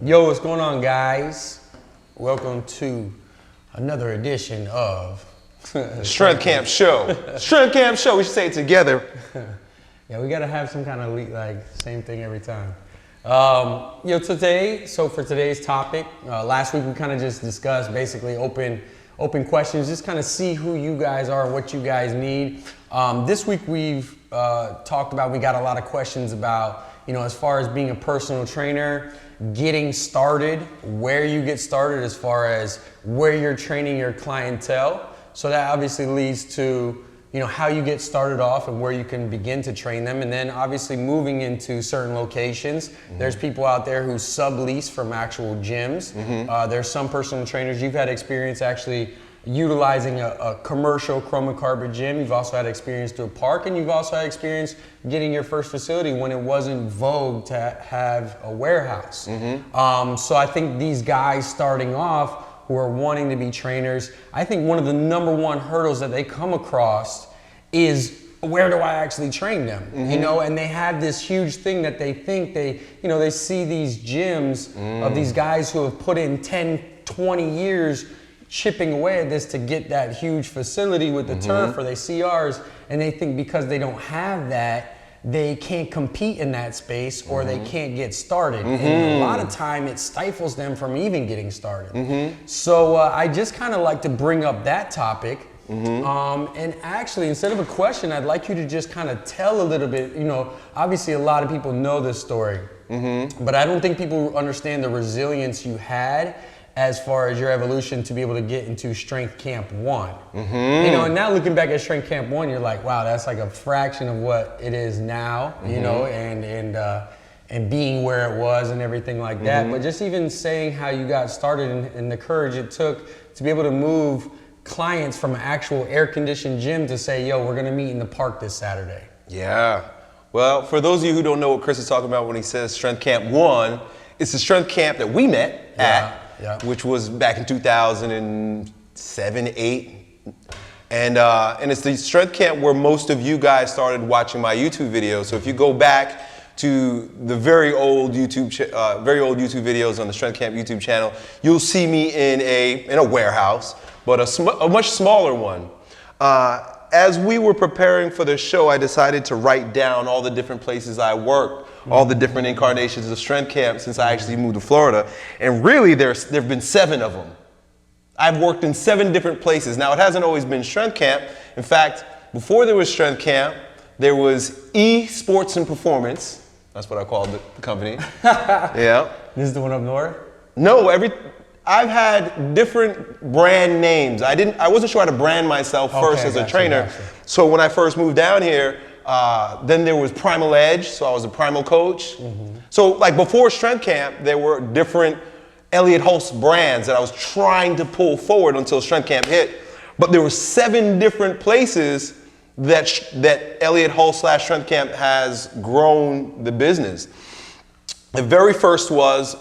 Yo, what's going on, guys? Welcome to another edition of Strength Camp Show. Strength Camp Show. We should say it together. Yeah, we gotta have some kind of same thing every time. For today's topic, last week we kind of just discussed basically open questions, just kind of see who you guys are, what you guys need. This week we've talked about, we got a lot of questions about, as far as being a personal trainer, getting started, where you get started as far as where you're training your clientele. So that obviously leads to, how you get started off and where you can begin to train them. And then obviously moving into certain locations. Mm-hmm. There's people out there who sublease from actual gyms. Mm-hmm. There's some personal trainers. You've had experience actually utilizing a commercial chroma carpet gym. You've also had experience to a park, and you've also had experience getting your first facility when it wasn't vogue to have a warehouse. Mm-hmm. So I think these guys starting off who are wanting to be trainers, I think one of the number one hurdles that they come across is, where do I actually train them? Mm-hmm. And they have this huge thing that they think they see these gyms of these guys who have put in 10, 20 years chipping away at this to get that huge facility with the turf, or they see ours, and they think because they don't have that, they can't compete in that space, or they can't get started. And a lot of time it stifles them from even getting started. So I just kind of like to bring up that topic. And actually, instead of a question, I'd like you to just kind of tell a little bit, obviously a lot of people know this story, but I don't think people understand the resilience you had as far as your evolution to be able to get into Strength Camp 1. And now looking back at Strength Camp 1, you're like, wow, that's like a fraction of what it is now, and being where it was and everything like that. But just even saying how you got started and the courage it took to be able to move clients from an actual air-conditioned gym to say, yo, we're gonna meet in the park this Saturday. Yeah. Well, for those of you who don't know what Chris is talking about when he says Strength Camp 1, it's the strength camp that we met at. Yeah. Which was back in 2007, 8. And it's the strength camp where most of you guys started watching my YouTube videos. So if you go back to the very old YouTube videos on the Strength Camp YouTube channel, you'll see me in a warehouse, but a much smaller one. As we were preparing for the show, I decided to write down all the different places I worked, all the different incarnations of Strength Camp since I actually moved to Florida. And really, there've been 7 of them. I've worked in 7 different places. Now, it hasn't always been Strength Camp. In fact, before there was Strength Camp, there was Sports and Performance. That's what I called the company. Yeah. This is the one up north? No, I've had different brand names. I wasn't sure how to brand myself first as a trainer. Gotcha. So when I first moved down here, then there was Primal Edge, so I was a primal coach. So like before Strength Camp, there were different Elliott Hulse brands that I was trying to pull forward until Strength Camp hit. But there were 7 different places that Elliott Hulse / Strength Camp has grown the business. The very first was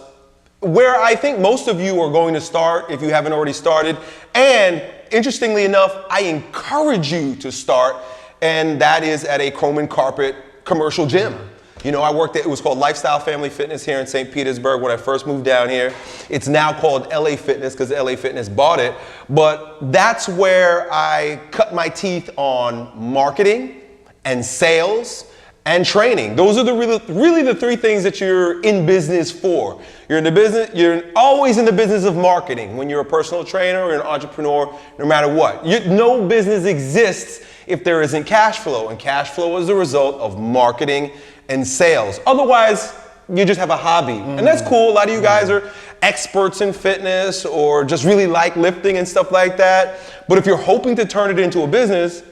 where I think most of you are going to start if you haven't already started. And interestingly enough, I encourage you to start, and that is at a chrome and carpet commercial gym. I worked at, it was called Lifestyle Family Fitness here in St. Petersburg when I first moved down here. It's now called LA Fitness because LA Fitness bought it. But that's where I cut my teeth on marketing and sales and training. Those are really the 3 things that you're in business for. You're always in the business of marketing when you're a personal trainer or an entrepreneur, no matter what. No business exists if there isn't cash flow, and cash flow is the result of marketing and sales. Otherwise, you just have a hobby. And that's cool. A lot of you guys are experts in fitness or just really like lifting and stuff like that. But if you're hoping to turn it into a business,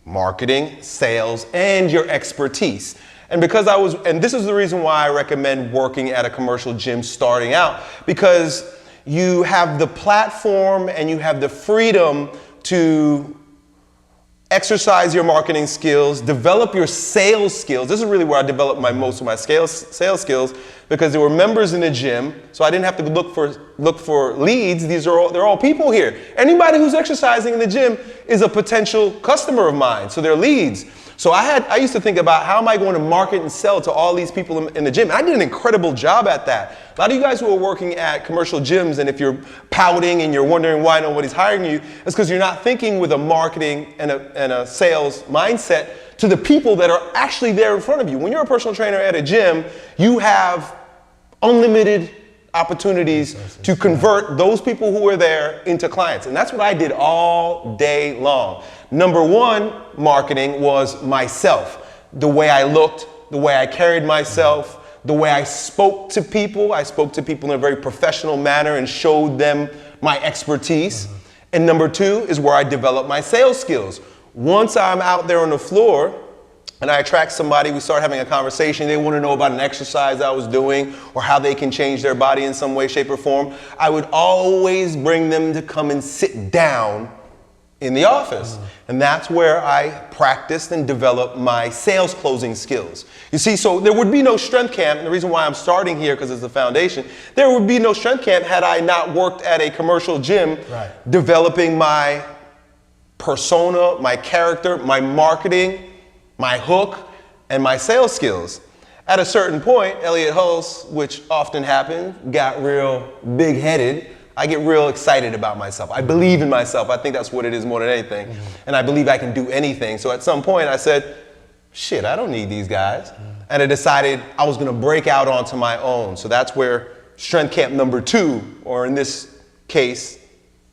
marketing, sales, and your expertise. And this is the reason why I recommend working at a commercial gym starting out, because you have the platform and you have the freedom to exercise your marketing skills, develop your sales skills. This is really where I developed most of my sales skills, because there were members in the gym, so I didn't have to look for leads. They're all people here. Anybody who's exercising in the gym is a potential customer of mine, so they're leads. So I used to think about how am I going to market and sell to all these people in the gym. And I did an incredible job at that. A lot of you guys who are working at commercial gyms, and if you're pouting and you're wondering why nobody's hiring you, it's because you're not thinking with a marketing and a sales mindset to the people that are actually there in front of you. When you're a personal trainer at a gym, you have unlimited opportunities to convert those people who are there into clients. And that's what I did all day long. Number one, marketing was myself. The way I looked, the way I carried myself, the way I spoke to people. I spoke to people in a very professional manner and showed them my expertise. And number two is where I developed my sales skills. Once I'm out there on the floor, and I attract somebody, we start having a conversation, they want to know about an exercise I was doing or how they can change their body in some way, shape, or form, I would always bring them to come and sit down in the office. And that's where I practiced and developed my sales closing skills. You see, so there would be no strength camp, and the reason why I'm starting here, because it's the foundation, there would be no strength camp had I not worked at a commercial gym, developing my persona, my character, my marketing, my hook, and my sales skills. At a certain point, Elliott Hulse, which often happened, got real big-headed. I get real excited about myself. I believe in myself. I think that's what it is more than anything. And I believe I can do anything. So at some point I said, shit, I don't need these guys. And I decided I was gonna break out onto my own. So that's where Strength Camp number 2, or in this case,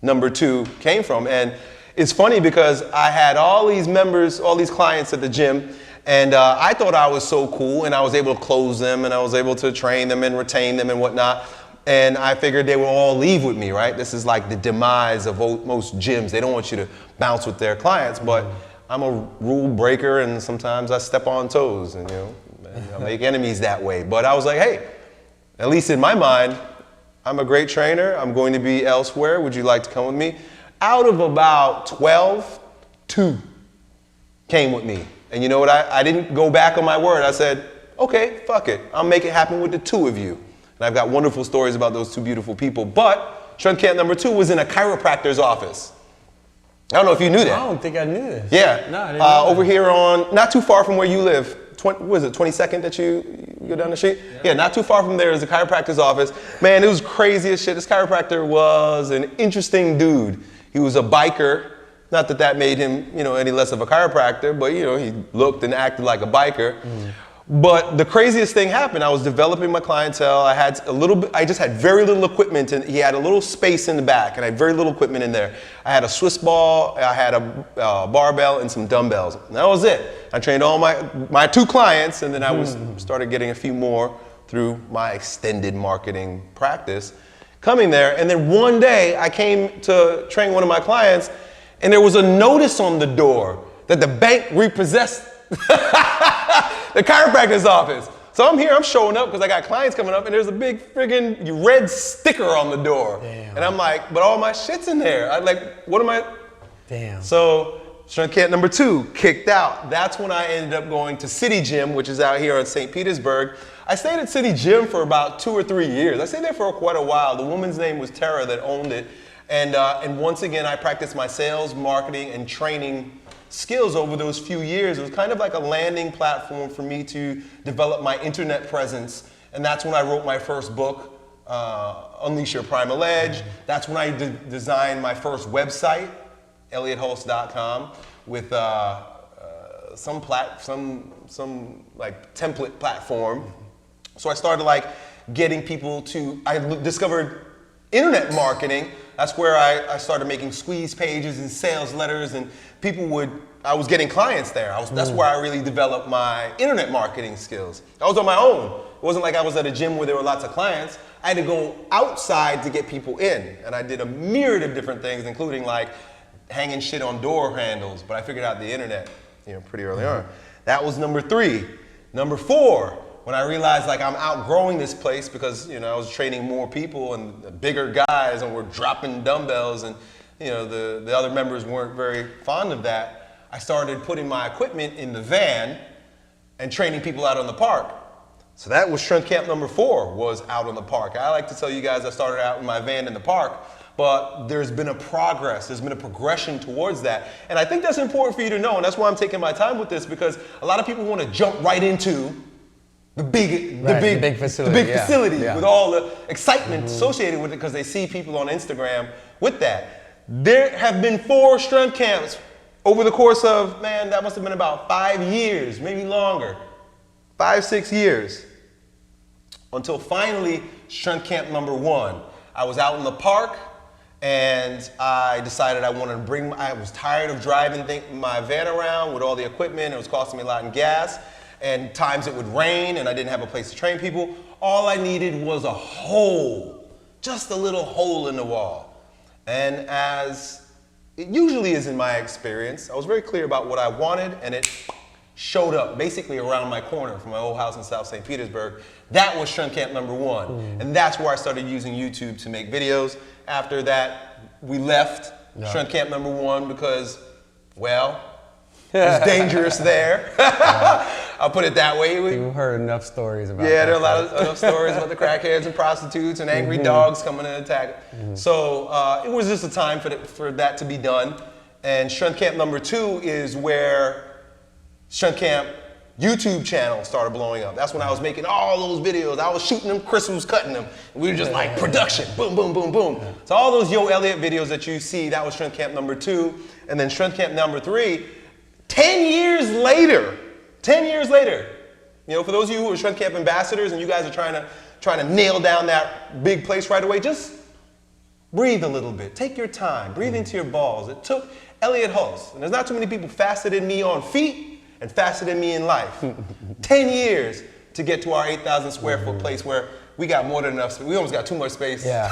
number 2 came from. And it's funny because I had all these members, all these clients at the gym, and I thought I was so cool, and I was able to close them, and I was able to train them and retain them and whatnot. And I figured they would all leave with me, right? This is like the demise of most gyms. They don't want you to bounce with their clients, but I'm a rule breaker, and sometimes I step on toes, and I make enemies that way. But I was like, hey, at least in my mind, I'm a great trainer. I'm going to be elsewhere. Would you like to come with me? Out of about 12, 2 came with me. And you know what? I didn't go back on my word. I said, okay, fuck it. I'll make it happen with the 2 of you. And I've got wonderful stories about those 2 beautiful people. But Strength Camp number 2 was in a chiropractor's office. I don't know if you knew that. I don't think I knew this. Yeah. No, I didn't know over that. here on, not too far from where you live. What is it, 22nd that you go down the street? Yeah, not too far from there is a chiropractor's office. Man, it was crazy as shit. This chiropractor was an interesting dude. He was a biker. Not that that made him, any less of a chiropractor, but he looked and acted like a biker. But the craziest thing happened. I was developing my clientele. I just had very little equipment, and he had a little space in the back, and I had very little equipment in there. I had a Swiss ball, I had a barbell, and some dumbbells. And that was it. I trained all my 2 clients, and then I started getting a few more through my extended marketing practice coming there. And then one day I came to train one of my clients, and there was a notice on the door that the bank repossessed the chiropractor's office. So I'm here, I'm showing up because I got clients coming up, and there's a big friggin' red sticker on the door. Damn. And I'm like, but all my shit's in there. What am I? Damn. So Strength Camp number 2 kicked out. That's when I ended up going to City Gym, which is out here in St. Petersburg. I stayed at City Gym for about 2 or 3 years. I stayed there for quite a while. The woman's name was Tara that owned it. And once again, I practiced my sales, marketing, and training skills over those few years. It was kind of like a landing platform for me to develop my internet presence. And that's when I wrote my first book, Unleash Your Primal Edge. That's when I designed my first website, elliottholse.com, with some like template platform. So I started getting people I discovered internet marketing. That's where I started making squeeze pages and sales letters, and I was getting clients there. That's where I really developed my internet marketing skills. I was on my own. It wasn't like I was at a gym where there were lots of clients. I had to go outside to get people in, and I did a myriad of different things, including hanging shit on door handles, but I figured out the internet, pretty early on. That was number 3. Number 4, when I realized I'm outgrowing this place because, I was training more people and bigger guys, and we're dropping dumbbells, and, the other members weren't very fond of that. I started putting my equipment in the van and training people out on the park. So that was strength camp number 4, was out on the park. I like to tell you guys I started out in my van in the park, but there's been a progress, there's been a progression towards that. And I think that's important for you to know, and that's why I'm taking my time with this, because a lot of people want to jump right into the big facility with all the excitement associated with it, because they see people on Instagram with that. There have been 4 strength camps over the course of, man, that must have been about 5 years, maybe longer, 5, 6 years, until finally strength camp number 1. I was out in the park and I decided I wanted to I was tired of driving my van around with all the equipment. It was costing me a lot in gas, and times it would rain and I didn't have a place to train people. All I needed was a hole, just a little hole in the wall. And as it usually is in my experience, I was very clear about what I wanted, and it showed up basically around my corner from my old house in South St. Petersburg. That was strength camp number 1. And that's where I started using YouTube to make videos. After that, we left strength camp number 1 because, well, it was dangerous there. I'll put it that way. You've heard enough stories about that. Yeah, there are a lot of enough stories about the crackheads and prostitutes and angry dogs coming and attacking. So it was just a time for that to be done. And strength camp number 2 is where strength camp YouTube channel started blowing up. That's when I was making all those videos. I was shooting them, Chris was cutting them. We were just like production, boom, boom, boom, boom. So all those Yo Elliott videos that you see, that was strength camp number 2. And then strength camp number 3, 10 years later, you know, for those of you who are strength camp ambassadors and you guys are trying to nail down that big place right away, just breathe a little bit. Take your time. Breathe into your balls. It took Elliott Hulse, and there's not too many people faster than me on feet and faster than me in life. 10 years to get to our 8,000 square foot place where we got more than enough space. We almost got too much space. Yeah,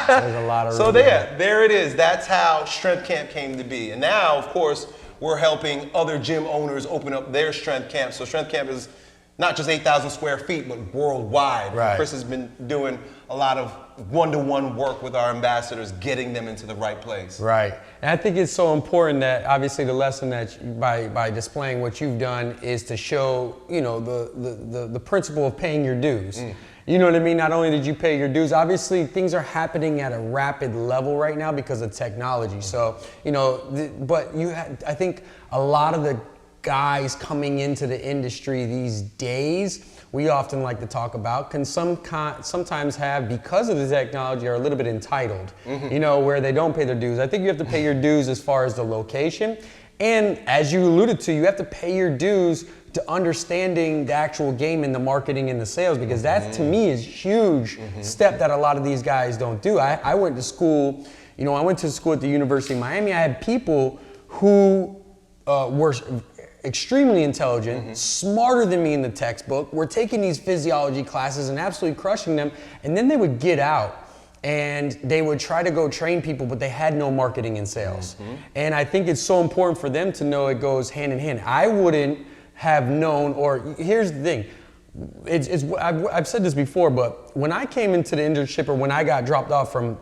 there's a lot of room. So there it is. That's how strength camp came to be. And now, of course, we're helping other gym owners open up their strength camp. So strength camp is not just 8,000 square feet, but worldwide. Right. Chris has been doing a lot of one-to-one work with our ambassadors, getting them into the right place. Right. And I think it's so important that obviously the lesson that by displaying what you've done is to show, you know, the principle of paying your dues. You know what I mean? Not only did you pay your dues, obviously things are happening at a rapid level right now because of technology. So, you know, I think a lot of the guys coming into the industry these days, we often like to talk about, can sometimes have, because of the technology, are a little bit entitled, you know, where they don't pay their dues. I think you have to pay your dues as far as the location. And as you alluded to, you have to pay your dues to understanding the actual game and the marketing and the sales, because that to me is huge step that a lot of these guys don't do. I went to school, you know, I went to school at the University of Miami. I had people who were extremely intelligent, smarter than me in the textbook, were taking these physiology classes and absolutely crushing them, and then they would get out and they would try to go train people, but they had no marketing and sales. And I think it's so important for them to know it goes hand in hand. I wouldn't have known, or here's the thing, I've said this before, but when I came into the internship, or when I got dropped off or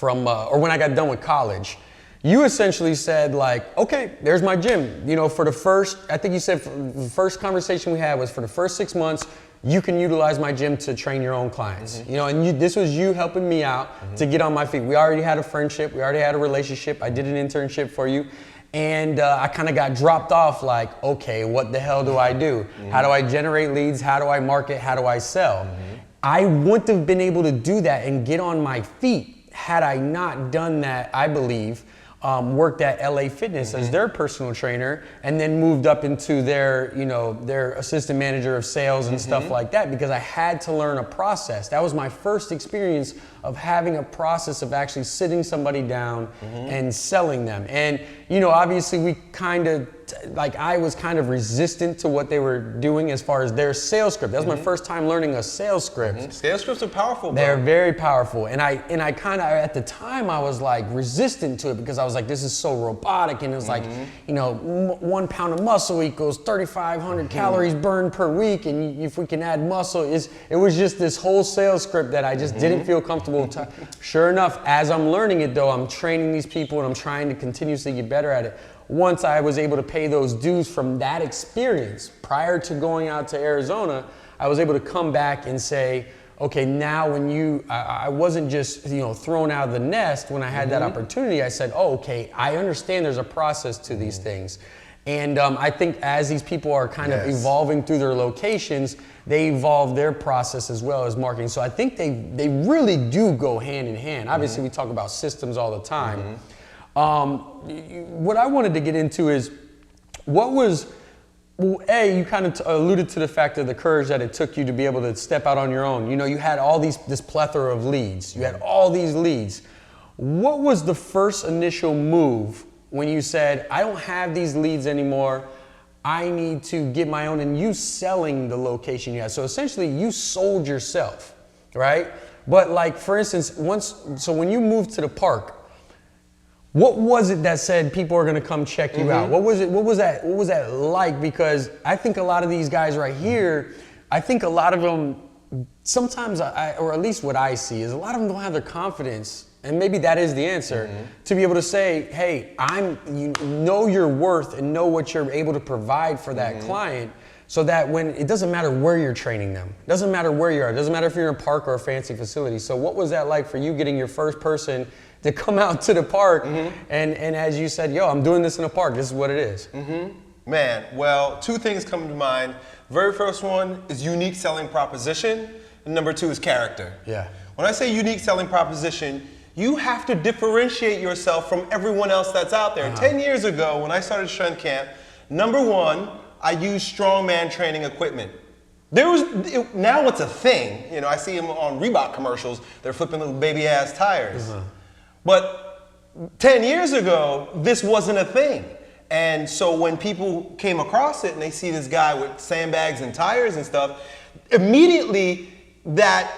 when I got done with college, you essentially said, like, okay, there's my gym. You know, for the first, I think you said the first conversation we had was for the first 6 months, you can utilize my gym to train your own clients. You know, and this was you helping me out to get on my feet. We already had a friendship, we already had a relationship. I did an internship for you. And I kind of got dropped off, like, okay, what the hell do I do? How do I generate leads? How do I market? How do I sell? I wouldn't have been able to do that and get on my feet had I not done that, I believe. Worked at LA Fitness as their personal trainer, and then moved up into their, you know, their assistant manager of sales and stuff like that, because I had to learn a process. That was my first experience of having a process of actually sitting somebody down and selling them. And, you know, obviously we kind of, like, I was kind of resistant to what they were doing as far as their sales script. That was my first time learning a sales script. Sales scripts are powerful, bro. They're very powerful. And I kind of, at the time, I was like resistant to it, because I was like, this is so robotic. And it was like, you know, 1 pound of muscle equals 3,500 calories burned per week. And if we can add muscle, it was just this whole sales script that I just didn't feel comfortable with. Sure enough, as I'm learning it though, I'm training these people and I'm trying to continuously get better at it. Once I was able to pay those dues from that experience, prior to going out to Arizona, I was able to come back and say, okay, now when I wasn't just, thrown out of the nest when I had that opportunity. I said, oh, okay, I understand there's a process to these things. And I think as these people are kind of evolving through their locations, they evolve their process as well as marketing. So I think they really do go hand in hand. Obviously, we talk about systems all the time. What I wanted to get into is, what was, well, you kind of alluded to the fact of the courage that it took you to be able to step out on your own. You had all this plethora of leads. You had all these leads. What was the first initial move when you said, I don't have these leads anymore, I need to get my own, and you selling the location you had? So essentially you sold yourself, right? But like, for instance, when you moved to the park, what was it that said people are going to come check you out? What was that like? Because I think a lot of these guys right here, I think a lot of them sometimes, or at least what I see, is a lot of them don't have the confidence, and maybe that is the answer, to be able to say, hey, you know your worth and know what you're able to provide for that client, so that when it doesn't matter where you're training them, it doesn't matter where you are, it doesn't matter if you're in a park or a fancy facility. So what was that like for you, getting your first person to come out to the park and as you said, yo, I'm doing this in a park, this is what it is? Man, well, two things come to mind. Very first one is unique selling proposition, and number two is character. Yeah. When I say unique selling proposition, you have to differentiate yourself from everyone else that's out there. 10 years ago, when I started Strength Camp, number one, I used strongman training equipment. Now it's a thing. I see them on Reebok commercials, they're flipping little baby ass tires. But 10 years ago, this wasn't a thing. And so when people came across it and they see this guy with sandbags and tires and stuff, immediately that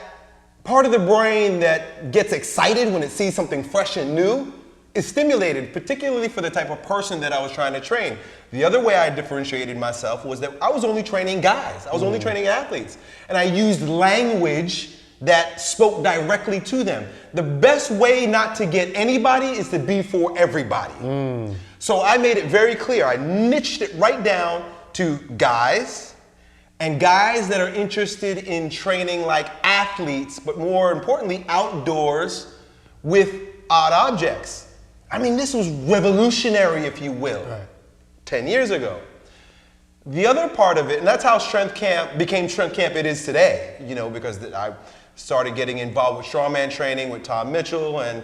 part of the brain that gets excited when it sees something fresh and new is stimulated, particularly for the type of person that I was trying to train. The other way I differentiated myself was that I was only training guys. I was only training athletes. And I used language that spoke directly to them. The best way not to get anybody is to be for everybody. So I made it very clear. I niched it right down to guys, and guys that are interested in training like athletes, but more importantly, outdoors with odd objects. I mean, this was revolutionary, if you will, 10 years ago. The other part of it, and that's how Strength Camp became Strength Camp it is today, because I started getting involved with strongman training with Tom Mitchell and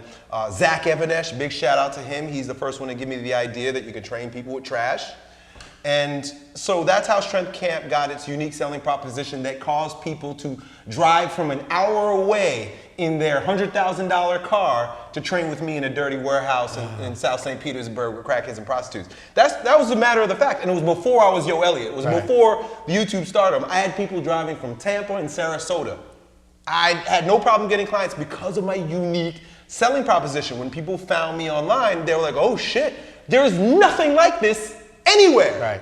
Zach Evanesh. Big shout out to him. He's the first one to give me the idea that you could train people with trash. And so that's how Strength Camp got its unique selling proposition that caused people to drive from an hour away in their $100,000 car to train with me in a dirty warehouse in South St. Petersburg with crackheads and prostitutes. That was a matter of the fact, and it was before I was Yo Elliott. It was before the YouTube stardom. I had people driving from Tampa and Sarasota. I had no problem getting clients because of my unique selling proposition. When people found me online, they were like, oh shit, there is nothing like this anywhere.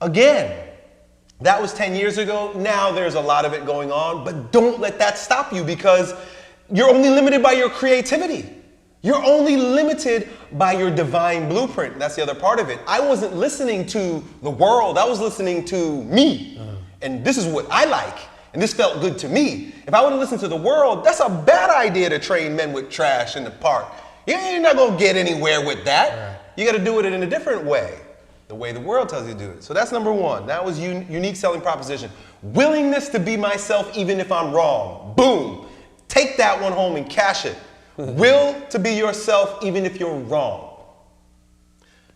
Again, that was 10 years ago. Now there's a lot of it going on, but don't let that stop you, because you're only limited by your creativity. You're only limited by your divine blueprint. That's the other part of it. I wasn't listening to the world. I was listening to me. And this is what I like. And this felt good to me. If I would have listened to the world, that's a bad idea to train men with trash in the park. You're not gonna get anywhere with that. You gotta do it in a different way, the way the world tells you to do it. So that's number one. That was unique selling proposition. Willingness to be myself even if I'm wrong. Boom. Take that one home and cash it. Will to be yourself even if you're wrong.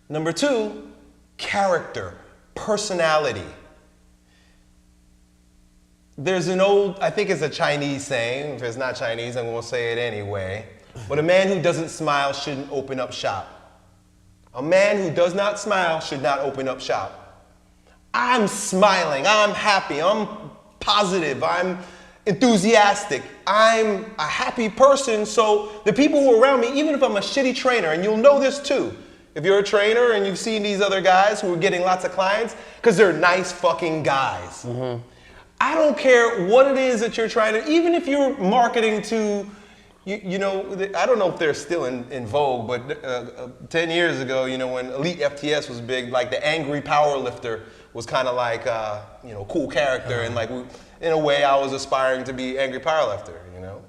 Number two, character, personality. There's an old, I think it's a Chinese saying. If it's not Chinese, I'm going to say it anyway. But a man who doesn't smile shouldn't open up shop. A man who does not smile should not open up shop. I'm smiling, I'm happy, I'm positive, I'm enthusiastic, I'm a happy person, so the people who are around me, even if I'm a shitty trainer, and you'll know this too, if you're a trainer and you've seen these other guys who are getting lots of clients, because they're nice fucking guys. I don't care what it is that you're trying to, even if you're marketing to, I don't know if they're still in vogue, but 10 years ago, when Elite FTS was big, like the angry power lifter was kind of like, you know, cool character, and like, in a way, I was aspiring to be angry powerlifter, you know?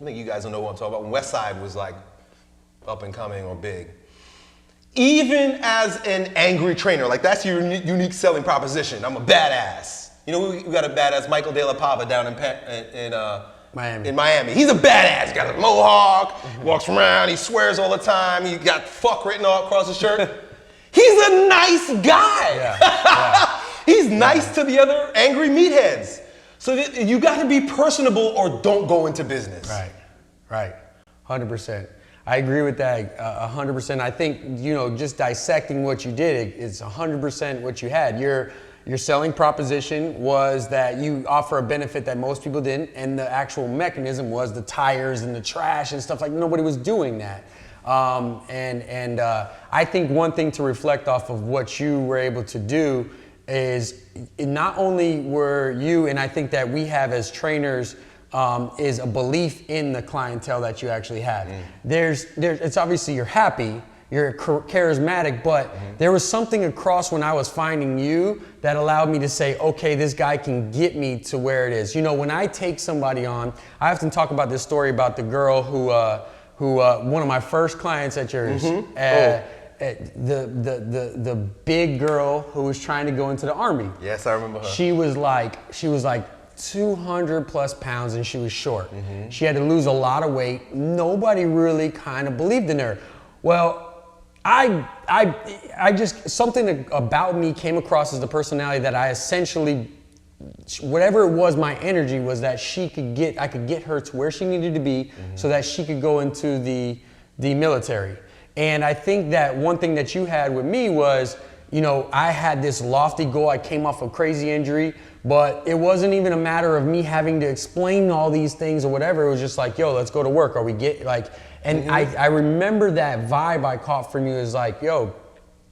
I think you guys don't know what I'm talking about. When West Side was like up and coming or big. Even as an angry trainer, like that's your unique selling proposition. I'm a badass. You know, we got a badass, Michael De La Pava down Miami. In Miami. He's a badass. He got a mohawk, walks around, he swears all the time, he got fuck written all across his shirt. He's a nice guy. Yeah. He's nice to the other angry meatheads. So you got to be personable or don't go into business. Right. 100%. I agree with that 100%. I think, you know, just dissecting what you did, it's 100% what you had. Your selling proposition was that you offer a benefit that most people didn't, and the actual mechanism was the tires and the trash and stuff. Like, nobody was doing that. I think one thing to reflect off of what you were able to do is not only were you, and I think that we have as trainers, is a belief in the clientele that you actually have. It's obviously you're happy, you're charismatic, but there was something across when I was finding you that allowed me to say, okay, this guy can get me to where it is. You know, when I take somebody on, I often talk about this story about the girl who one of my first clients at yours, the big girl who was trying to go into the Army. Yes, I remember her. She was like 200 plus pounds and she was short. She had to lose a lot of weight. Nobody really kind of believed in her. Well, I just, something about me came across as the personality that I essentially, whatever it was, my energy was that I could get her to where she needed to be so that she could go into the military. And I think that one thing that you had with me was, you know, I had this lofty goal. I came off a crazy injury, but it wasn't even a matter of me having to explain all these things or whatever. It was just like, yo, let's go to work. I remember that vibe I caught from you is like, yo,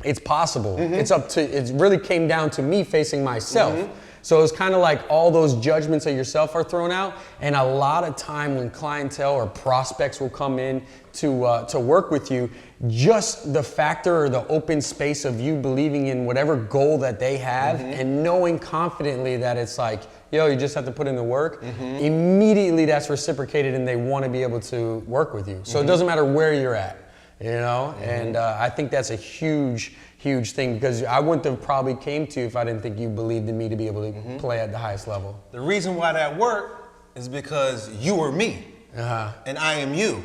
it's possible. It really came down to me facing myself. So it's kind of like all those judgments of yourself are thrown out, and a lot of time when clientele or prospects will come in to work with you, just the factor or the open space of you believing in whatever goal that they have and knowing confidently that it's like, yo, you just have to put in the work, immediately that's reciprocated and they want to be able to work with you. So it doesn't matter where you're at, you know? And I think that's a huge thing, because I wouldn't have probably came to you if I didn't think you believed in me to be able to play at the highest level. The reason why that worked is because you are me and I am you.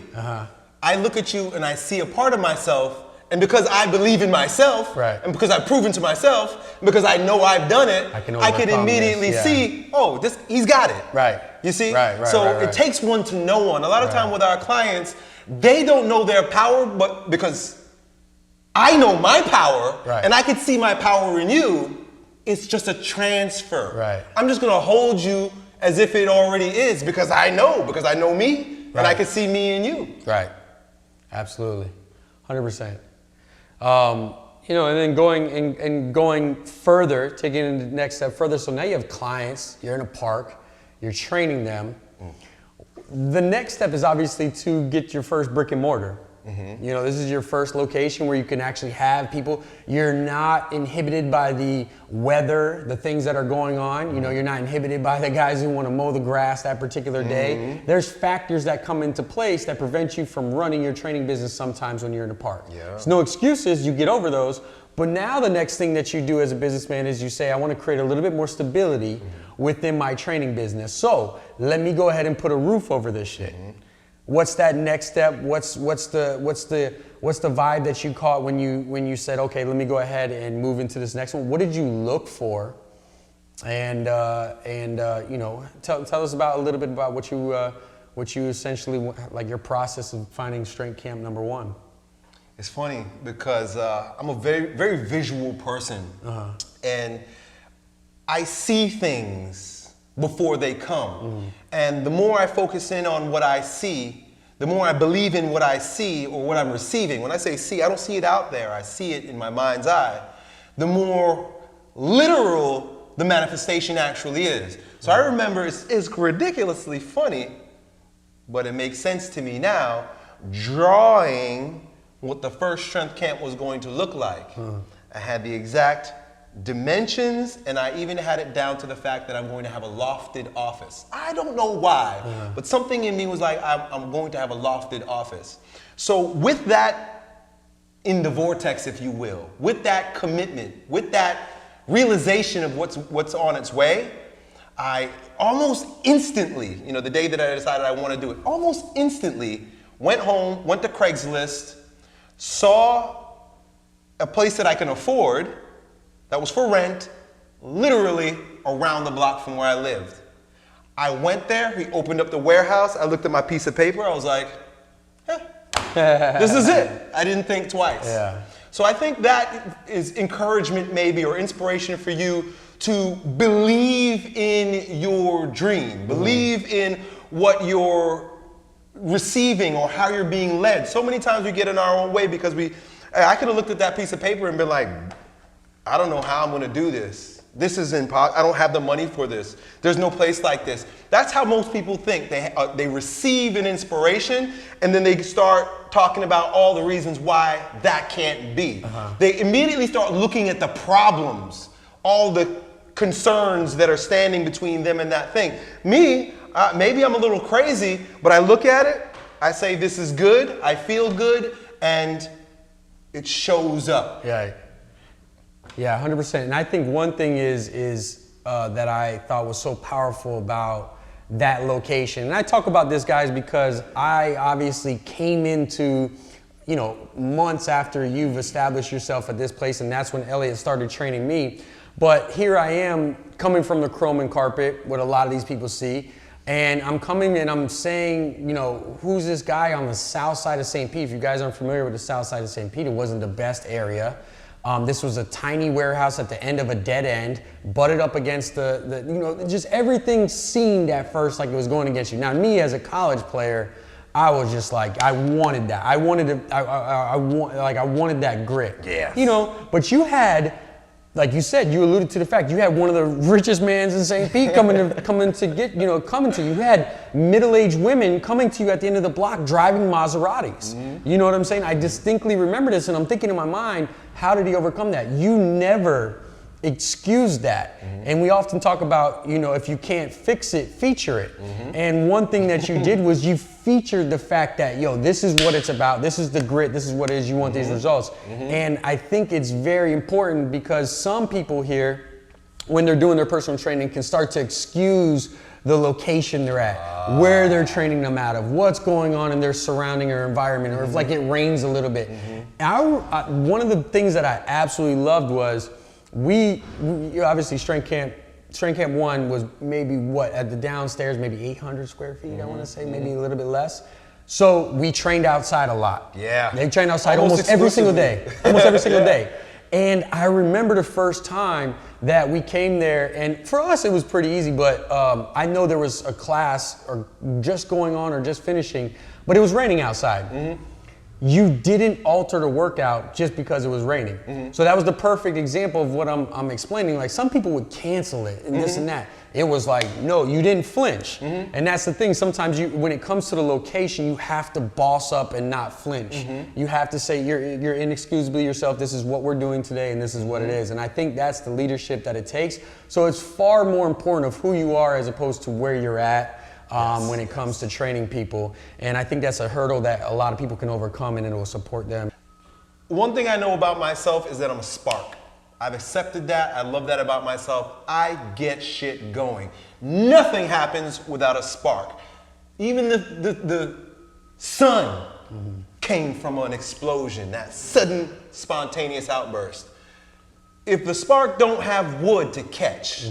I look at you and I see a part of myself, and because I believe in myself, and because I've proven to myself, and because I know I've done it, I can immediately see, oh, he's got it. You see? So it takes one to know one. A lot of time with our clients, they don't know their power, but because I know my power, and I can see my power in you, it's just a transfer. I'm just gonna hold you as if it already is, because I know me, and I can see me in you. Absolutely, 100%. You know, and then going further, taking it the next step further. So now you have clients, you're in a park, you're training them. The next step is obviously to get your first brick and mortar. You know, this is your first location where you can actually have people. You're not inhibited by the weather, the things that are going on. You know, you're not inhibited by the guys who want to mow the grass that particular day. There's factors that come into place that prevent you from running your training business sometimes when you're in the park. There's no excuses, you get over those. But now the next thing that you do as a businessman is you say, I want to create a little bit more stability within my training business. So let me go ahead and put a roof over this shit. What's that next step? What's the vibe that you caught when you said, okay, let me go ahead and move into this next one? What did you look for? And you know, tell us about a little bit about what you essentially, like your process of finding strength camp number one. It's funny because I'm a very, very visual person, and I see things before they come. And the more I focus in on what I see, the more I believe in what I see or what I'm receiving. When I say see, I don't see it out there, I see it in my mind's eye. The more literal the manifestation actually is. So I remember, it's ridiculously funny, but it makes sense to me now, drawing what the first strength camp was going to look like. I had the exact dimensions, and I even had it down to the fact that I'm going to have a lofted office. I don't know why, but something in me was like, I'm going to have a lofted office. So with that in the vortex, if you will, with that commitment, with that realization of what's on its way, I almost instantly, you know, the day that I decided I want to do it, almost instantly went home, went to Craigslist, saw a place that I can afford that was for rent, literally around the block from where I lived. I went there, he opened up the warehouse, I looked at my piece of paper, I was like, this is it. I didn't think twice. Yeah. So I think that is encouragement maybe, or inspiration for you to believe in your dream, believe in what you're receiving or how you're being led. So many times we get in our own way because I could have looked at that piece of paper and been like, I don't know how I'm gonna do this. This is impossible. I don't have the money for this. There's no place like this. That's how most people think. They receive an inspiration and then they start talking about all the reasons why that can't be. They immediately start looking at the problems, all the concerns that are standing between them and that thing. Me, maybe I'm a little crazy, but I look at it, I say this is good, I feel good, and it shows up. Yeah. Yeah, 100%. And I think one thing is that I thought was so powerful about that location. And I talk about this, guys, because I obviously came into, you know, months after you've established yourself at this place, and that's when Elliott started training me. But here I am coming from the chrome and carpet, what a lot of these people see. And I'm coming and I'm saying, you know, who's this guy on the south side of St. Pete? If you guys aren't familiar with the south side of St. Pete, it wasn't the best area. This was a tiny warehouse at the end of a dead end, butted up against the you know, just everything seemed at first like it was going against you. Now, me as a college player, I was just like, I wanted that. I wanted that grit. Yeah. You know, but you had, like you said, you alluded to the fact you had one of the richest mans in St. Pete coming to you. You had middle-aged women coming to you at the end of the block driving Maseratis. You know what I'm saying? I distinctly remember this, and I'm thinking in my mind, how did he overcome that? You never excused that. And we often talk about, you know, if you can't fix it, feature it. And one thing that you did was you featured the fact that, yo, this is what it's about. This is the grit. This is what it is. You want these results. And I think it's very important because some people here, when they're doing their personal training, can start to excuse the location they're at, where they're training them out of, what's going on in their surrounding or environment, or if like it rains a little bit. One of the things that I absolutely loved was we obviously Strength Camp 1 was maybe what, at the downstairs, maybe 800 square feet, I want to say, maybe a little bit less. So we trained outside a lot. Yeah. They trained outside almost every single day. Almost every single day. And I remember the first time that we came there, and for us it was pretty easy, but I know there was a class or just going on or just finishing, but it was raining outside. You didn't alter the workout just because it was raining. So that was the perfect example of what I'm explaining. Like, some people would cancel it and this and that. It was like, no, you didn't flinch. And that's the thing. Sometimes when it comes to the location, you have to boss up and not flinch. You have to say, you're inexcusably yourself. This is what we're doing today, and this is what it is. And I think that's the leadership that it takes. So it's far more important of who you are as opposed to where you're at. When it comes to training people. And I think that's a hurdle that a lot of people can overcome, and it will support them. One thing I know about myself is that I'm a spark. I've accepted that. I love that about myself. I get shit going. Nothing happens without a spark. Even the sun came from an explosion, that sudden spontaneous outburst. If the spark don't have wood to catch,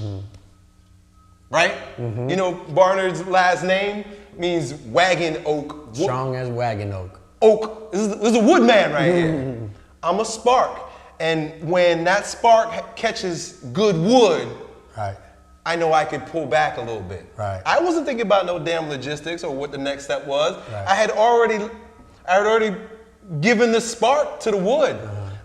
right? You know, Barnard's last name means wagon oak. Strong as wagon oak. Oak. This is a wood man right here. I'm a spark. And when that spark catches good wood, right, I know I could pull back a little bit. Right. I wasn't thinking about no damn logistics or what the next step was. Right. I had already given the spark to the wood.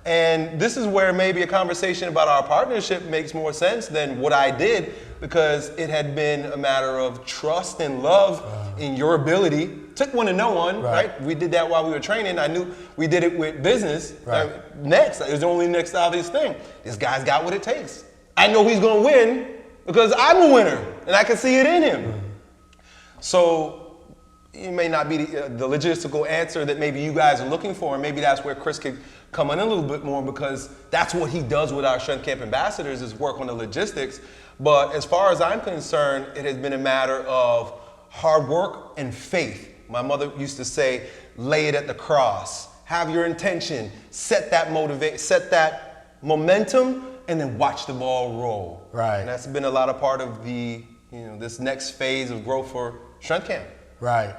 And this is where maybe a conversation about our partnership makes more sense than what I did, because it had been a matter of trust and love in your ability took one to know one, right? We did that while we were training. I knew we did it with business. Next, it was the only next obvious thing. This guy's got what it takes. I know he's gonna win because I'm a winner and I can see it in him. So it may not be the logistical answer that maybe you guys are looking for, and maybe that's where Chris could come in a little bit more, because that's what he does with our Strength Camp ambassadors, is work on the logistics. But as far as I'm concerned, it has been a matter of hard work and faith. My mother used to say, lay it at the cross, have your intention, set that momentum, and then watch the ball roll. Right. And that's been a lot of part of the, this next phase of growth for Strength Camp. Right.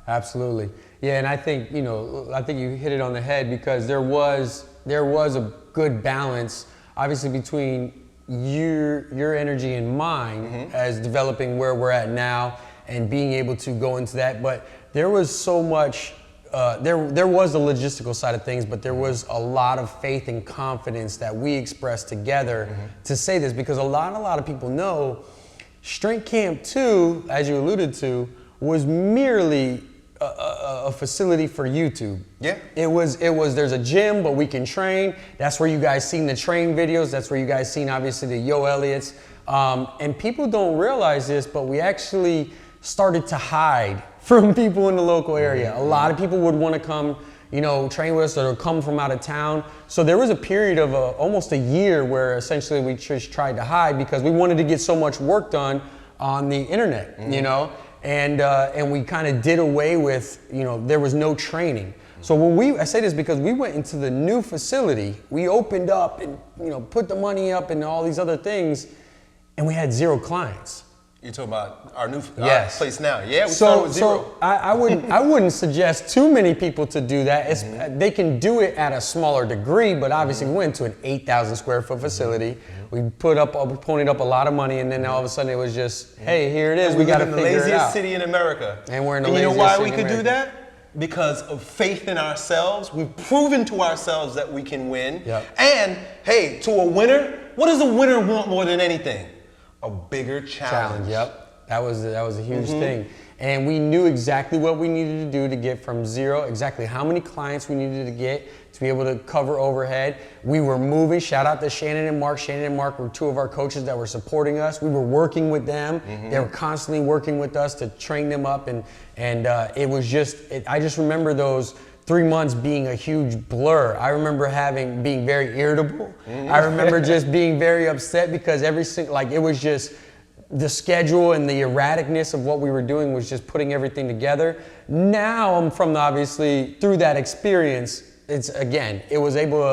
Absolutely. Yeah, and I think, I think you hit it on the head, because there was a good balance, obviously, between your energy and mine as developing where we're at now and being able to go into that. But there was so much, there was the logistical side of things, but there was a lot of faith and confidence that we expressed together to say this, because a lot of people know Strength Camp 2, as you alluded to, was merely a facility for YouTube. Yeah. It was, there's a gym, but we can train. That's where you guys seen the train videos. That's where you guys seen, obviously, the Yo Elliott's. And people don't realize this, but we actually started to hide from people in the local area. A lot of people would want to come, train with us, or come from out of town. So there was a period of almost a year where essentially we just tried to hide, because we wanted to get so much work done on the internet, and we kind of did away with, there was no training. So when I say this because we went into the new facility, we opened up and, put the money up and all these other things, and we had 0 clients. You're talking about our new place now. Yeah, we started So, with 0. so I wouldn't suggest too many people to do that. They can do it at a smaller degree, but obviously we went to an 8,000 square foot facility. We ponied up a lot of money, and then all of a sudden it was just, hey, here it is. We got to figure it out. We're in the laziest city in America. And we're in the laziest laziest city in America. You know why city we in could do America. that? Because of faith in ourselves. We've proven to ourselves that we can win. Yep. And hey, to a winner, what does a winner want more than anything? A bigger challenge. Yep. That was a huge thing. And we knew exactly what we needed to do to get from 0, exactly how many clients we needed to get to be able to cover overhead. We were moving. Shout out to Shannon and Mark. Shannon and Mark were 2 of our coaches that were supporting us. We were working with them. They were constantly working with us to train them up. And it was just, I just remember those 3 months being a huge blur. I remember being very irritable. I remember just being very upset, because it was just, the schedule and the erraticness of what we were doing was just putting everything together. Now I'm obviously through that experience, I was able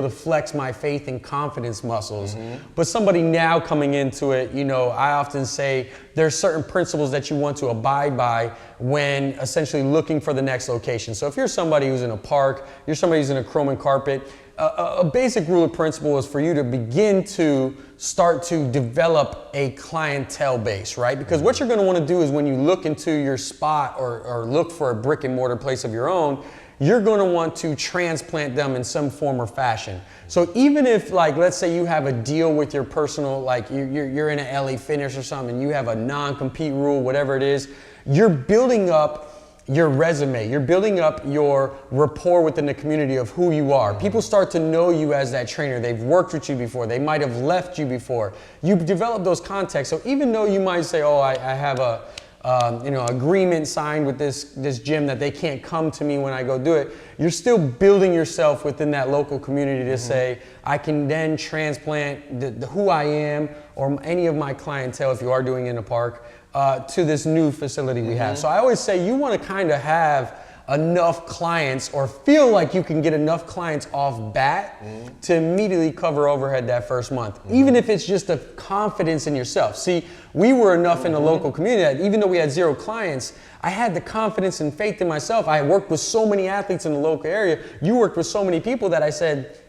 to flex my faith and confidence muscles. But somebody now coming into it, I often say there's certain principles that you want to abide by when essentially looking for the next location. So if you're somebody who's in a park, you're somebody who's in a chrome and carpet, a basic rule of principle is for you to begin to start to develop a clientele base, right? Because what you're going to want to do is, when you look into your spot or look for a brick and mortar place of your own, you're going to want to transplant them in some form or fashion. So even if, let's say you have a deal with your personal, you're in an LA Fitness or something, and you have a non-compete rule, whatever it is, you're building up your resume, you're building up your rapport within the community of who you are. People start to know you as that trainer. They've worked with you before. They might have left you before. You develop those contacts. So even though you might say, oh, I have a agreement signed with this gym that they can't come to me when I go do it, you're still building yourself within that local community to say, I can then transplant who I am or any of my clientele, if you are doing it in a park, to this new facility we have. So I always say you want to kind of have enough clients, or feel like you can get enough clients off bat to immediately cover overhead that first month, even if it's just a confidence in yourself. See, we were enough in the local community that even though we had 0 clients, I had the confidence and faith in myself. I worked with so many athletes in the local area. You worked with so many people that I said,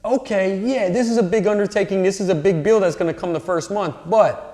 okay, yeah, this is a big undertaking. This is a big bill that's going to come the first month, but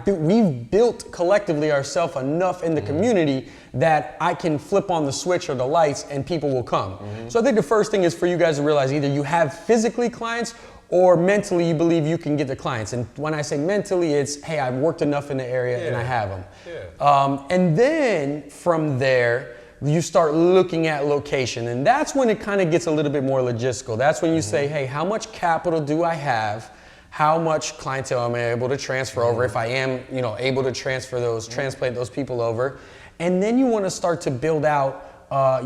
we've built collectively ourselves enough in the community that I can flip on the switch or the lights and people will come. So I think the first thing is for you guys to realize either you have physically clients, or mentally you believe you can get the clients. And when I say mentally, it's, hey, I've worked enough in the area and I have them. And then from there, you start looking at location. And that's when it kind of gets a little bit more logistical. That's when you say, hey, how much capital do I have? How much clientele am I able to transfer over? If I am, able to transfer those, transplant those people over. And then you want to start to build out a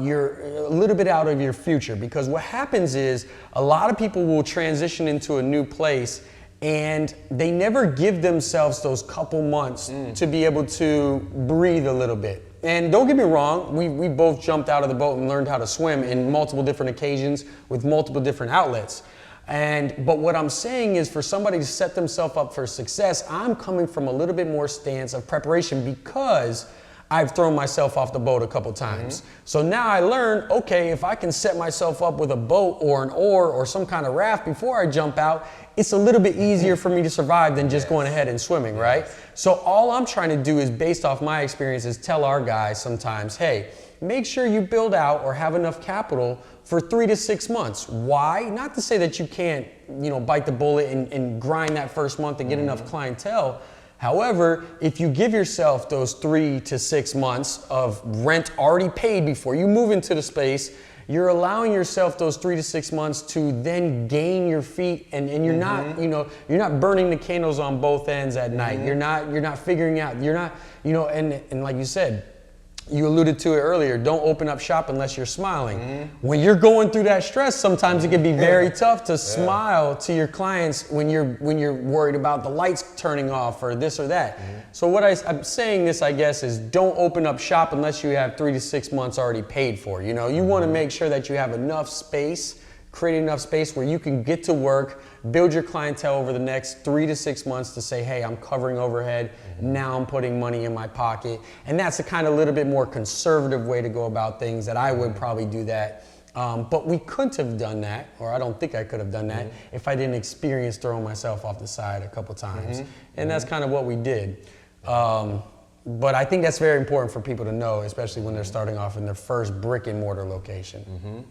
little bit out of your future, because what happens is a lot of people will transition into a new place and they never give themselves those couple months to be able to breathe a little bit. And don't get me wrong, we both jumped out of the boat and learned how to swim in multiple different occasions with multiple different outlets. But what I'm saying is, for somebody to set themselves up for success, I'm coming from a little bit more stance of preparation because I've thrown myself off the boat a couple times. So now I learned, okay, if I can set myself up with a boat or an oar or some kind of raft before I jump out, it's a little bit easier for me to survive than just going ahead and swimming, right? So all I'm trying to do is, based off my experiences, tell our guys sometimes, hey, make sure you build out or have enough capital for 3 to 6 months. Why? Not to say that you can't, bite the bullet and grind that first month and get enough clientele. However, if you give yourself those 3 to 6 months of rent already paid before you move into the space, you're allowing yourself those 3 to 6 months to then gain your feet, and you're not, you're not burning the candles on both ends at night. You're not figuring out, and like you said, you alluded to it earlier, don't open up shop unless you're smiling. When you're going through that stress, sometimes it can be very tough to smile to your clients when you're worried about the lights turning off or this or that. So what I'm saying this, I guess, is don't open up shop unless you have 3 to 6 months already paid for. You want to make sure that you have enough space, create enough space where you can get to work, build your clientele over the next 3 to 6 months to say, hey, I'm covering overhead, now I'm putting money in my pocket. And that's a kind of little bit more conservative way to go about things, that I would probably do that. But we couldn't have done that, or I don't think I could have done that, if I didn't experience throwing myself off the side a couple times. And that's kind of what we did. But I think that's very important for people to know, especially when they're starting off in their first brick and mortar location.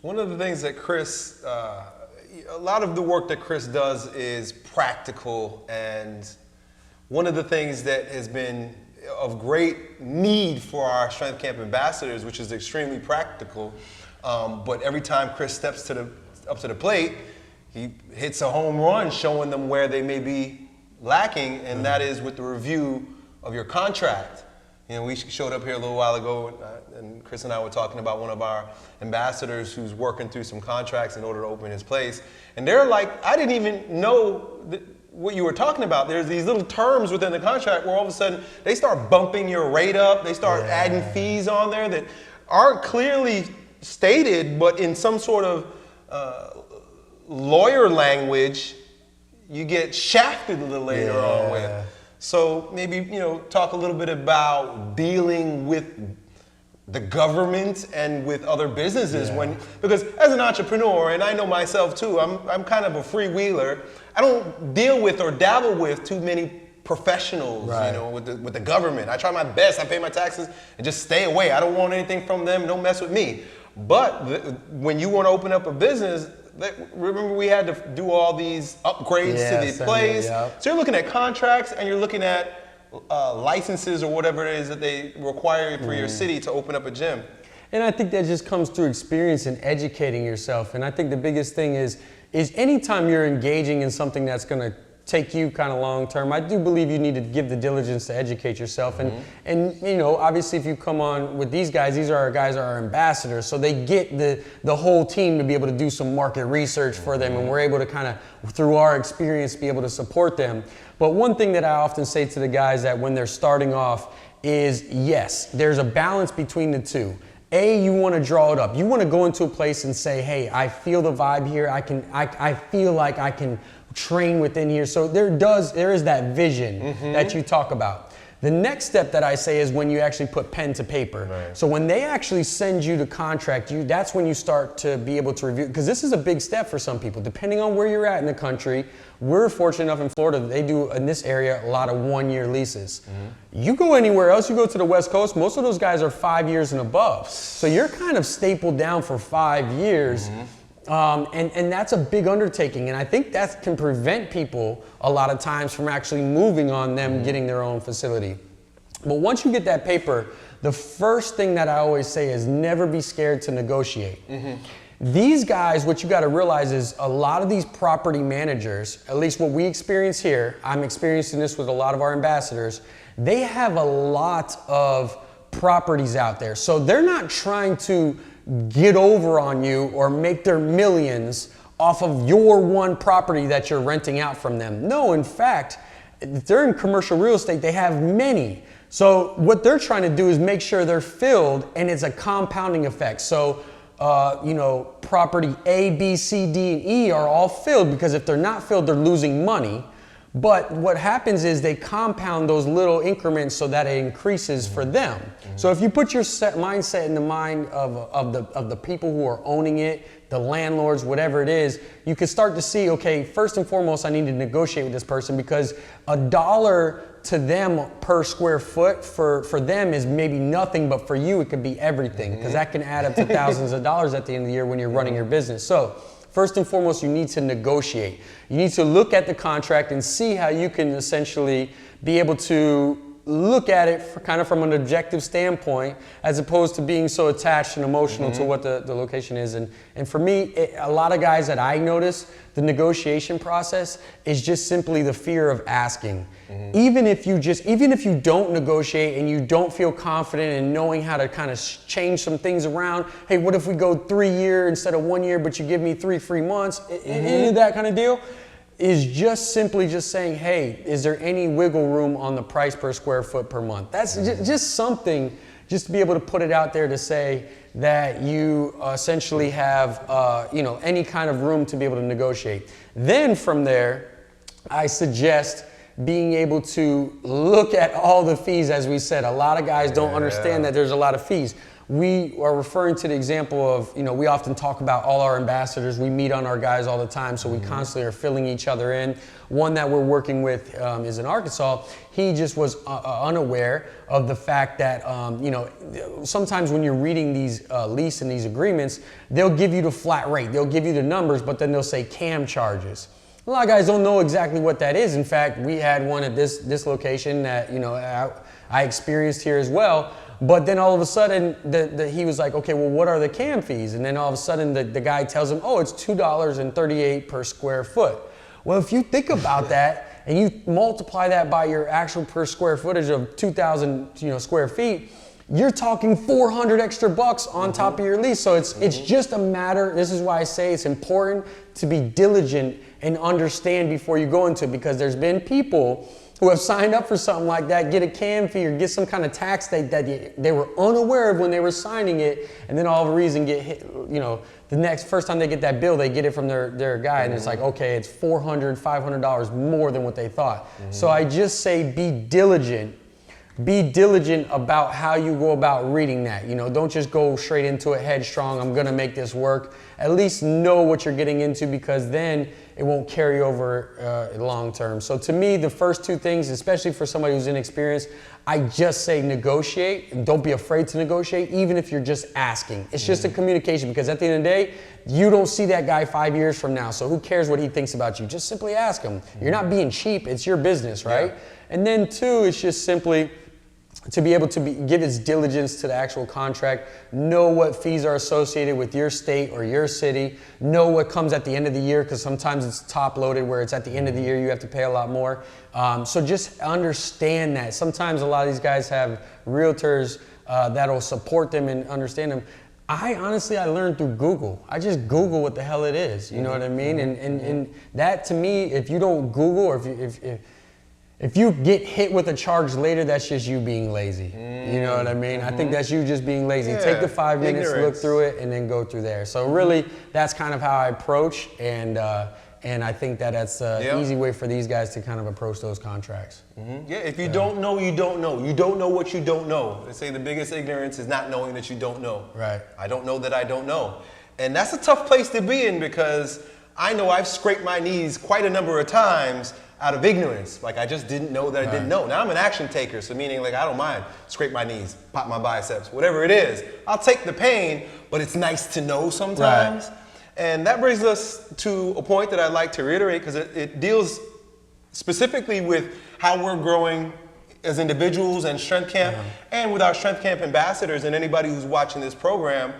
One of the things that Chris, a lot of the work that Chris does is practical, and one of the things that has been of great need for our Strength Camp ambassadors, which is extremely practical, but every time Chris steps up to the plate, he hits a home run showing them where they may be lacking, and that is with the review of your contract. We showed up here a little while ago, and Chris and I were talking about one of our ambassadors who's working through some contracts in order to open his place. And they're like, I didn't even know what you were talking about. There's these little terms within the contract where all of a sudden they start bumping your rate up. They start adding fees on there that aren't clearly stated, but in some sort of lawyer language, you get shafted a little later on with. So maybe, talk a little bit about dealing with the government and with other businesses because as an entrepreneur, and I know myself too, I'm kind of a freewheeler. I don't deal with or dabble with too many professionals, with the government. I try my best, I pay my taxes and just stay away. I don't want anything from them, don't mess with me. But when you want to open up a business, remember we had to do all these upgrades to the place. So you're looking at contracts and you're looking at licenses or whatever it is that they require for your city to open up a gym. And I think that just comes through experience and educating yourself. And I think the biggest thing is anytime you're engaging in something that's going to take you kind of long term, I do believe you need to give the diligence to educate yourself. And obviously if you come on with these guys are our ambassadors, so they get the whole team to be able to do some market research for them, and we're able to kind of, through our experience, be able to support them. But one thing that I often say to the guys that when they're starting off is, yes, there's a balance between the two. You want to draw it up. You want to go into a place and say, hey, I feel the vibe here. I feel like I can train within here. So there is that vision that you talk about. The next step that I say is when you actually put pen to paper. Right. So when they actually send you the contract, that's when you start to be able to review, because this is a big step for some people, depending on where you're at in the country. We're fortunate enough in Florida that they do, in this area, a lot of 1-year leases. You go anywhere else, you go to the West Coast, most of those guys are 5 years and above. So you're kind of stapled down for 5 years. And that's a big undertaking. And I think that can prevent people a lot of times from actually moving on them getting their own facility. But once you get that paper, the first thing that I always say is never be scared to negotiate. These guys, what you got to realize is a lot of these property managers, at least what we experience here, I'm experiencing this with a lot of our ambassadors, they have a lot of properties out there. So they're not trying to get over on you or make their millions off of your one property that you're renting out from them. No, in fact, if they're in commercial real estate, they have many. So what they're trying to do is make sure they're filled, and it's a compounding effect. So, you know, property A, B, C, D, and E are all filled, because if they're not filled, they're losing money. But what happens is they compound those little increments so that it increases for them. So if you put your mindset in the mind of the people who are owning it, the landlords, whatever it is, you can start to see, okay, first and foremost, I need to negotiate with this person, because $1 to them per square foot for them is maybe nothing, but for you it could be everything, because that can add up to thousands of dollars at the end of the year when you're running your business. So first and foremost, you need to negotiate. You need to look at the contract and see how you can essentially be able to look at it kind of from an objective standpoint, as opposed to being so attached and emotional to what the location is. And for me, a lot of guys that I notice, the negotiation process is just simply the fear of asking. Even if you don't negotiate and you don't feel confident in knowing how to kind of change some things around, hey, what if we go 3 years instead of 1 year, but you give me 3 free months, any of that kind of deal, is just simply just saying, hey, is there any wiggle room on the price per square foot per month? That's just something, just to be able to put it out there to say that you essentially have you know, any kind of room to be able to negotiate. Then from there, I suggest being able to look at all the fees. As we said, a lot of guys don't understand that there's a lot of fees. We are referring to the example of, you know, we often talk about all our ambassadors. We meet on our guys all the time, so we constantly are filling each other in. One that we're working with is in Arkansas. He just was unaware of the fact that, you know, sometimes when you're reading these lease and these agreements, they'll give you the flat rate. They'll give you the numbers, but then they'll say CAM charges. A lot of guys don't know exactly what that is. In fact, we had one at this location that, you know, I experienced here as well. But then all of a sudden, he was like, okay, well, what are the CAM fees? And then all of a sudden, the guy tells him, oh, it's $2.38 per square foot. Well, if you think about that and you multiply that by your actual per square footage of 2,000 square feet, you're talking 400 extra bucks on top of your lease. So it's just a matter, this is why I say it's important to be diligent and understand before you go into it, because there's been people who have signed up for something like that, get a CAM fee or get some kind of tax that they were unaware of when they were signing it, and then all of a reason get hit, you know, first time they get that bill, they get it from their guy, and it's like, okay, it's $400, $500 more than what they thought. So I just say be diligent. Be diligent about how you go about reading that. You know, don't just go straight into it headstrong, I'm gonna make this work. At least know what you're getting into, because then it won't carry over long term. So to me, the first two things, especially for somebody who's inexperienced, I just say negotiate, and don't be afraid to negotiate, even if you're just asking. It's just a communication, because at the end of the day, you don't see that guy 5 years from now, so who cares what he thinks about you? Just simply ask him. You're not being cheap, it's your business, right? Yeah. And then two, it's just simply to be able to give its diligence to the actual contract, know what fees are associated with your state or your city, know what comes at the end of the year, because sometimes it's top loaded where it's at the end of the year you have to pay a lot more. So just understand that. Sometimes a lot of these guys have realtors that'll support them and understand them. I learned through Google. I just Google what the hell it is, you know what I mean? And that, to me, if you don't Google, or if you get hit with a charge later, that's just you being lazy. You know what I mean? I think that's you just being lazy. Take the 5 minutes, look through it, and then go through there. So really, that's kind of how I approach, and I think that's an easy way for these guys to kind of approach those contracts. Yeah, if you don't know, you don't know. You don't know what you don't know. They say the biggest ignorance is not knowing that you don't know. Right. I don't know that I don't know. And that's a tough place to be in, because I know I've scraped my knees quite a number of times out of ignorance. Like, I just didn't know that I didn't know. Now I'm an action taker, so meaning, like, I don't mind scrape my knees, pop my biceps, whatever it is. I'll take the pain, but it's nice to know sometimes. And that brings us to a point that I'd like to reiterate because it deals specifically with how we're growing as individuals and Strength Camp and with our Strength Camp ambassadors and anybody who's watching this program.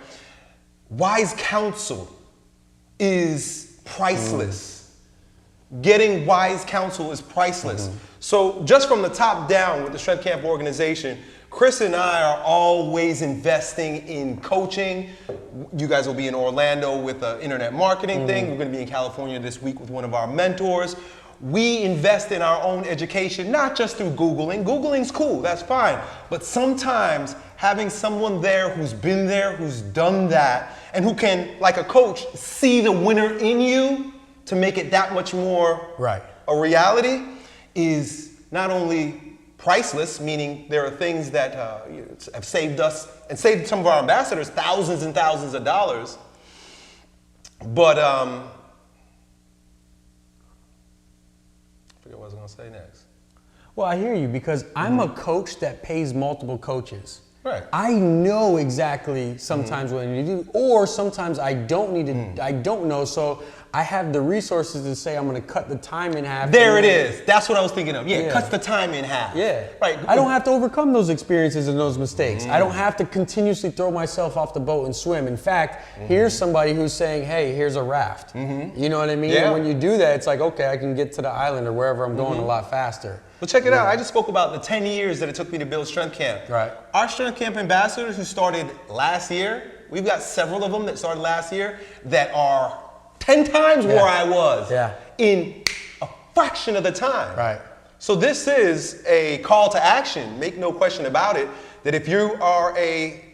Wise counsel is priceless. Getting wise counsel is priceless. So just from the top down with the Strength Camp organization, Chris and I are always investing in coaching. You guys will be in Orlando with an internet marketing thing. We're going to be in California this week with one of our mentors. We invest in our own education, not just through Googling. Googling's cool, that's fine. But sometimes having someone there who's been there, who's done that, and who can, like a coach, see the winner in you to make it that much more a reality is not only priceless, meaning there are things that have saved us and saved some of our ambassadors thousands and thousands of dollars, but I forget what I was going to say next. Well, I hear you because I'm a coach that pays multiple coaches. Right. I know exactly sometimes what I need to do, or sometimes I don't need to, I don't know, so I have the resources to say I'm going to cut the time in half. There it is. That's what I was thinking of. Yeah, cuts the time in half. Yeah. Right. I don't have to overcome those experiences and those mistakes. I don't have to continuously throw myself off the boat and swim. In fact, here's somebody who's saying, hey, here's a raft. You know what I mean? Yeah. And when you do that, it's like, okay, I can get to the island or wherever I'm going a lot faster. Well, check it out. I just spoke about the 10 years that it took me to build Strength Camp. Right. Our Strength Camp ambassadors who started last year, we've got several of them that started last year that are 10 times where I was in a fraction of the time. Right. So this is a call to action, make no question about it, that if you are a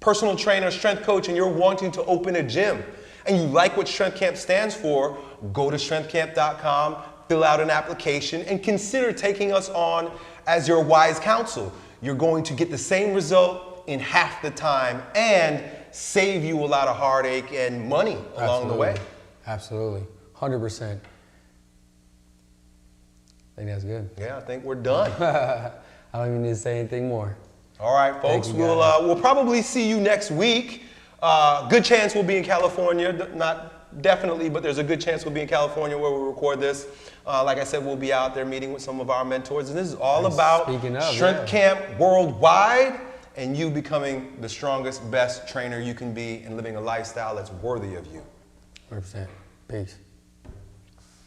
personal trainer, strength coach, and you're wanting to open a gym, and you like what Strength Camp stands for, go to strengthcamp.com, fill out an application, and consider taking us on as your wise counsel. You're going to get the same result in half the time and save you a lot of heartache and money along the way. Absolutely. 100%. I think that's good. Yeah, I think we're done. I don't even need to say anything more. All right, folks, we'll probably see you next week. Good chance we'll be in California, not definitely, but there's a good chance we'll be in California where we'll record this. Like I said, we'll be out there meeting with some of our mentors, and this is all about Strength Camp worldwide and you becoming the strongest, best trainer you can be and living a lifestyle that's worthy of you. 100%. Peace.